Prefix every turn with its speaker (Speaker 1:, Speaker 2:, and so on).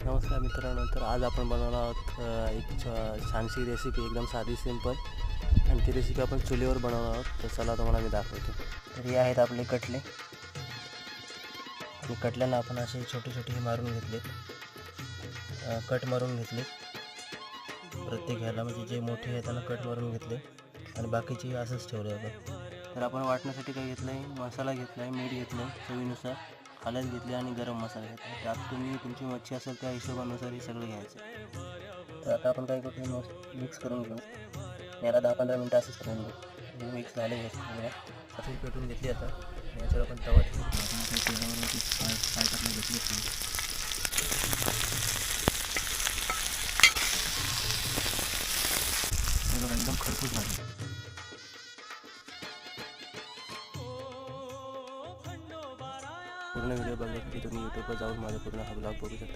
Speaker 1: नमस्कार मित्रांनो, तर आज आपण बनवणार आहोत एक छानशी रेसिपी, एकदम साधी सिंपल. आणि ती रेसिपी आपण चुलीवर बनवणार आहोत. तर चला तुम्हाला मी दाखवतो. तर हे आहेत आपले कटले. आणि कटल्यांना आपण असे छोटे छोटे मारून घेतले, कट मारून घेतले. प्रत्येक ह्याला म्हणजे जे मोठे आहेत त्यांना कट मारून घेतले आणि बाकीचे असंच ठेवले आपण. तर आपण वाटण्यासाठी काय घेतलं आहे, मसाला घेतला आहे, मीठ घेतलं आहे चवीनुसार, हळद घेतली आणि गरम मसाला घेतला. त्यात तुम्ही तुमची मच्छी असेल त्या हिशोबानुसार हे सगळं घ्यायचं. तर आता आपण काय करतो, मिक्स करून घेऊ. याला 10-15 मिनटं असंच करून घेऊ. मिक्स झाले असं पेटून घेतली. आता याच्यावर आपण तवा ठेवू. तेलावरती फ्राय करायला घेतली. एकदम खरपूस झाली. पूर्ण व्हिडिओ बघण्यासाठी तुम्ही यूट्यूबवर जाऊन माझा पूर्ण हा ब्लॉग बघू शकता.